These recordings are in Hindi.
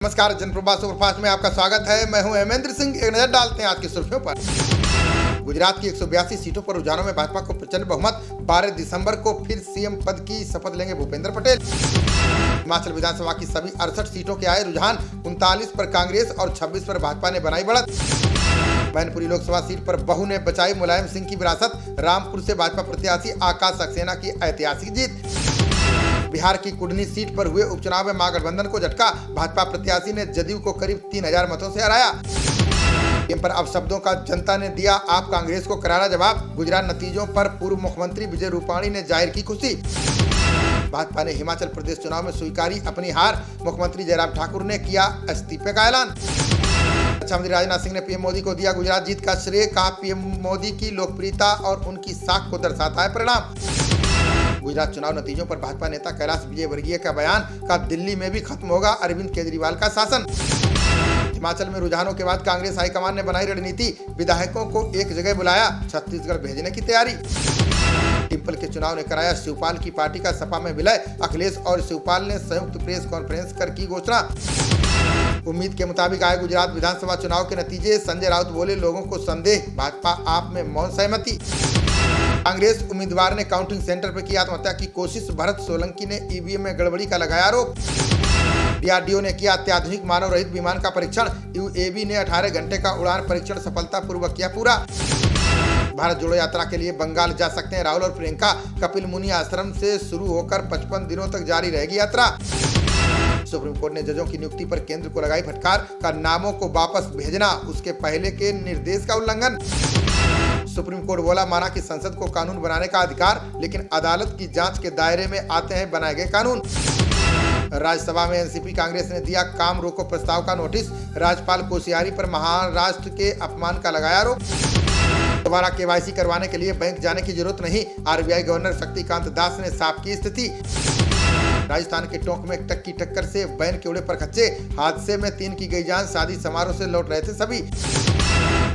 नमस्कार, जनप्रभा सुपरफास्ट में आपका स्वागत है। मैं हूं हेमेंद्र सिंह। एक नजर डालते हैं आज की सुर्खियों पर। गुजरात की 182 सीटों पर रुझानों में भाजपा को प्रचंड बहुमत। 12 दिसंबर को फिर सीएम पद की शपथ लेंगे भूपेंद्र पटेल। हिमाचल विधानसभा की सभी 68 सीटों के आए रुझान। 39 पर कांग्रेस और 26 पर भाजपा ने बनाई बढ़त। मैनपुरी लोकसभा सीट पर बहू ने बचाई मुलायम सिंह की विरासत। रामपुर से भाजपा प्रत्याशी आकाश सक्सेना की ऐतिहासिक जीत। बिहार की कुडनी सीट पर हुए उपचुनाव में महागठबंधन को झटका। भाजपा प्रत्याशी ने जदयू को करीब 3000 मतों से हराया। इन पर अपशब्दों का जनता ने दिया आप कांग्रेस को करारा जवाब। गुजरात नतीजों पर पूर्व मुख्यमंत्री विजय रूपाणी ने जाहिर की खुशी। भाजपा ने हिमाचल प्रदेश चुनाव में स्वीकारी अपनी हार। मुख्यमंत्री जयराम ठाकुर ने किया इस्तीफे का ऐलान। रक्षा मंत्री राजनाथ सिंह ने पीएम मोदी को दिया गुजरात जीत का श्रेय। कहा पीएम मोदी की लोकप्रियता और उनकी साख को दर्शाता है परिणाम। गुजरात चुनाव नतीजों पर भाजपा नेता कैलाश विजयवर्गीय का बयान। का दिल्ली में भी खत्म होगा अरविंद केजरीवाल का शासन। हिमाचल में रुझानों के बाद कांग्रेस हाईकमान ने बनाई रणनीति। विधायकों को एक जगह बुलाया, छत्तीसगढ़ भेजने की तैयारी। डिम्पल के चुनाव ने कराया शिवपाल की पार्टी का सपा में विलय। अखिलेश और शिवपाल ने संयुक्त प्रेस कॉन्फ्रेंस कर की घोषणा। उम्मीद के मुताबिक आए गुजरात विधानसभा चुनाव के नतीजे। संजय राउत बोले लोगों को संदेह, भाजपा आप में मौन सहमति। कांग्रेस उम्मीदवार ने काउंटिंग सेंटर पर की आत्महत्या की कोशिश। भरत सोलंकी ने ईवीएम में गड़बड़ी का लगाया आरोप। डीआरडीओ ने किया अत्याधुनिक मानव रहित विमान का परीक्षण। यूएवी ने 18 घंटे का उड़ान परीक्षण सफलतापूर्वक किया पूरा। भारत जोड़ो यात्रा के लिए बंगाल जा सकते हैं राहुल और प्रियंका। कपिल मुनि आश्रम से शुरू होकर 55 दिनों तक जारी रहेगी यात्रा। सुप्रीम कोर्ट ने जजों की नियुक्ति पर केंद्र को लगाई फटकार। का नामों को वापस भेजना उसके पहले के निर्देश का उल्लंघन। सुप्रीम कोर्ट बोला माना कि संसद को कानून बनाने का अधिकार, लेकिन अदालत की जांच के दायरे में आते हैं बनाए गए कानून। राज्यसभा में एनसीपी कांग्रेस ने दिया काम रोको प्रस्ताव का नोटिस। राज्यपाल कोश्यारी पर महाराष्ट्र के अपमान का लगाया आरोप। दोबारा केवाईसी करवाने के लिए बैंक जाने की जरूरत नहीं। आरबीआई गवर्नर शक्तिकांत दास ने साफ की स्थिति। राजस्थान के टोंक में ट्रक की टक्कर से वैन के उड़े पर खच्चे। हादसे में 3 की गई जान। शादी समारोह से लौट रहे थे सभी।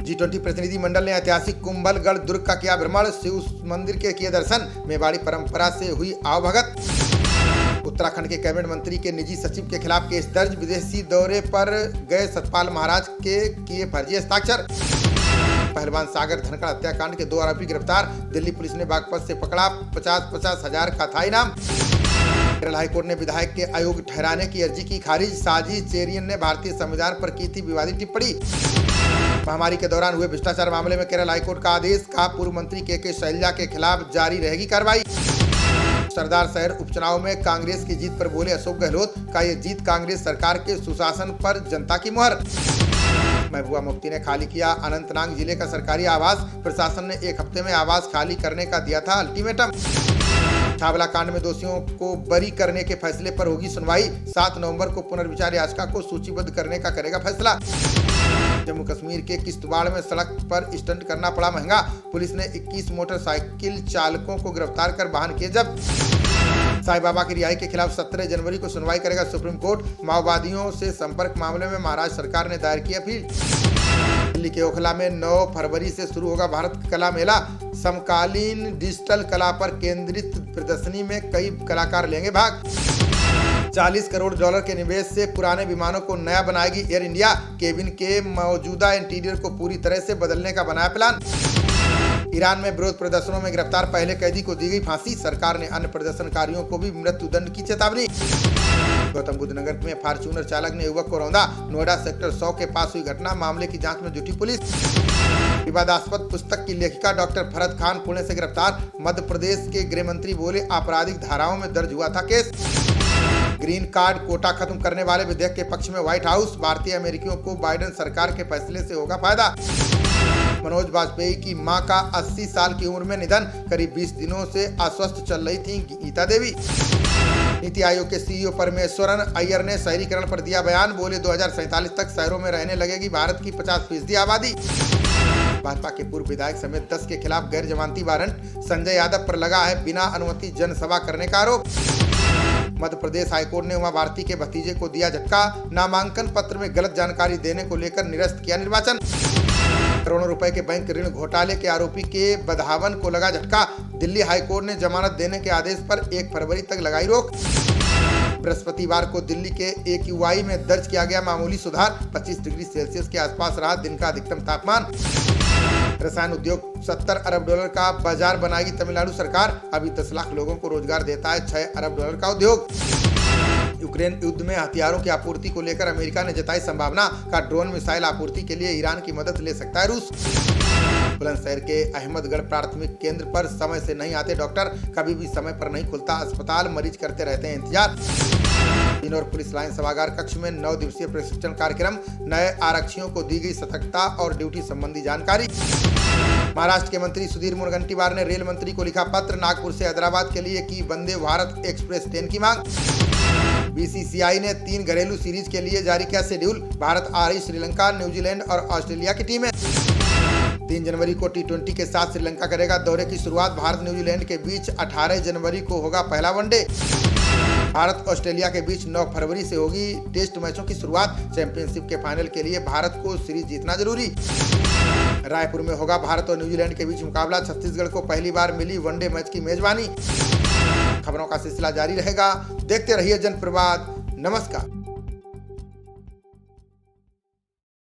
G20 प्रतिनिधि मंडल ने ऐतिहासिक कुंभलगढ़ दुर्ग का किया भ्रमण। शिव मंदिर के किए दर्शन। मेवाड़ी परंपरा से हुई आवभगत। उत्तराखंड के कैबिनेट मंत्री के निजी सचिव के खिलाफ केस दर्ज। विदेशी दौरे पर गए सतपाल महाराज के किए फर्जी हस्ताक्षर। पहलवान सागर धनखड़ हत्याकांड के 2 आरोपी गिरफ्तार। दिल्ली पुलिस ने बागपत से पकड़ा। 50-50 हजार का था इनाम। केरल हाईकोर्ट ने विधायक के अयोग्य ठहराने की अर्जी की खारिज। साजी चेरियन ने भारतीय संविधान पर की थी विवादित टिप्पणी। महामारी के दौरान हुए भ्रष्टाचार मामले में केरल हाईकोर्ट का आदेश। कहा पूर्व मंत्री के शैलजा के खिलाफ जारी रहेगी कार्रवाई। सरदार शहर उपचुनाव में कांग्रेस की जीत पर बोले अशोक गहलोत। का ये जीत कांग्रेस सरकार के सुशासन पर जनता की मुहर। महबूबा मुफ्ती ने खाली किया अनंतनाग जिले का सरकारी आवास। प्रशासन ने 1 हफ्ते में आवास खाली करने का दिया था अल्टीमेटम। छावला कांड में दोषियों को बरी करने के फैसले पर होगी सुनवाई। 7 नवंबर को पुनर्विचार याचिका को सूचीबद्ध करने का करेगा फैसला। जम्मू कश्मीर के किश्तवाड़ में सड़क पर स्टंट करना पड़ा महंगा। पुलिस ने 21 मोटरसाइकिल चालकों को गिरफ्तार कर वाहन किए जब्त। साईं बाबा की रिहाई के खिलाफ 17 जनवरी को सुनवाई करेगा सुप्रीम कोर्ट। माओवादियों से संपर्क मामले में महाराष्ट्र सरकार ने दायर की अपील। दिल्ली के ओखला में 9 फरवरी से शुरू होगा भारत कला मेला। समकालीन डिजिटल कला पर केंद्रित प्रदर्शनी में कई कलाकार लेंगे भाग। $40 करोड़ के निवेश से पुराने विमानों को नया बनाएगी एयर इंडिया। केबिन के मौजूदा इंटीरियर को पूरी तरह से बदलने का बनाया प्लान। ईरान में विरोध प्रदर्शनों में गिरफ्तार पहले कैदी को दी गई फांसी। सरकार ने अन्य प्रदर्शनकारियों को भी मृत्युदंड की चेतावनी। गौतम बुद्ध नगर में फॉर्च्यूनर चालक ने युवक को रौंदा। नोएडा सेक्टर 100 के पास हुई घटना। मामले की जांच में जुटी पुलिस। विवादास्पद पुस्तक की लेखिका डॉक्टर फरहत खान पुणे से गिरफ्तार। मध्य प्रदेश के गृह मंत्री बोले आपराधिक धाराओं में दर्ज हुआ था केस। ग्रीन कार्ड कोटा खत्म करने वाले विधेयक के पक्ष में व्हाइट हाउस। भारतीय अमेरिकियों को बाइडेन सरकार के फैसले से होगा फायदा। मनोज वाजपेयी की मां का 80 साल की उम्र में निधन। करीब 20 दिनों से अस्वस्थ चल रही थी गीता देवी। नीति आयोग के सीईओ परमेश्वरन अय्यर ने शहरीकरण पर दिया बयान। बोले 2047 तक शहरों में रहने लगेगी भारत की 50% आबादी। भाजपा के पूर्व विधायक समेत 10 के खिलाफ गैर जमानती वारंट। संजय यादव पर लगा है बिना अनुमति जनसभा करने का आरोप। मध्य प्रदेश हाईकोर्ट ने उमा भारती के भतीजे को दिया झटका। नामांकन पत्र में गलत जानकारी देने को लेकर निरस्त किया निर्वाचन। करोड़ों रुपए के बैंक ऋण घोटाले के आरोपी के बधावन को लगा झटका। दिल्ली हाईकोर्ट ने जमानत देने के आदेश पर 1 फरवरी तक लगाई रोक। बृहस्पतिवार को दिल्ली के AQI में दर्ज किया गया मामूली सुधार, 25 डिग्री सेल्सियस के आसपास रहा दिन का अधिकतम तापमान। रसायन उद्योग 70 अरब डॉलर का बाजार बनाएगी तमिलनाडु सरकार, अभी 10 लाख लोगों को रोजगार देता है 6 अरब डॉलर का उद्योग। यूक्रेन युद्ध में हथियारों की आपूर्ति को लेकर अमेरिका ने जताई संभावना का ड्रोन मिसाइल आपूर्ति के लिए ईरान की मदद ले सकता है रूस। बुलंदशहर के अहमदगढ़ प्राथमिक केंद्र पर समय से नहीं आते डॉक्टर, कभी भी समय पर नहीं खुलता अस्पताल, मरीज करते रहते हैं इंतजार। तीनों पुलिस लाइन सभागार कक्ष में 9 दिवसीय प्रशिक्षण कार्यक्रम, नए आरक्षियों को दी गई सतर्कता और ड्यूटी संबंधी जानकारी। महाराष्ट्र के मंत्री सुधीर मुनगंटीवार ने रेल मंत्री को लिखा पत्र, नागपुर से हैदराबाद के लिए की वंदे भारत एक्सप्रेस ट्रेन की मांग। BCCI ने 3 घरेलू सीरीज के लिए जारी किया शेड्यूल, भारत आ रही श्रीलंका, न्यूजीलैंड और ऑस्ट्रेलिया की टीमें। 3 जनवरी को T20 के साथ श्रीलंका करेगा दौरे की शुरुआत, भारत न्यूजीलैंड के बीच 18 जनवरी को होगा पहला वनडे। भारत ऑस्ट्रेलिया के बीच 9 फरवरी से होगी टेस्ट मैचों की शुरुआत, चैंपियनशिप के फाइनल के लिए भारत को सीरीज जीतना जरूरी। रायपुर में होगा भारत और न्यूजीलैंड के बीच मुकाबला, छत्तीसगढ़ को पहली बार मिली वनडे मैच की मेजबानी। खबरों का सिलसिला जारी रहेगा, देखते रहिए जनप्रवाद। नमस्कार।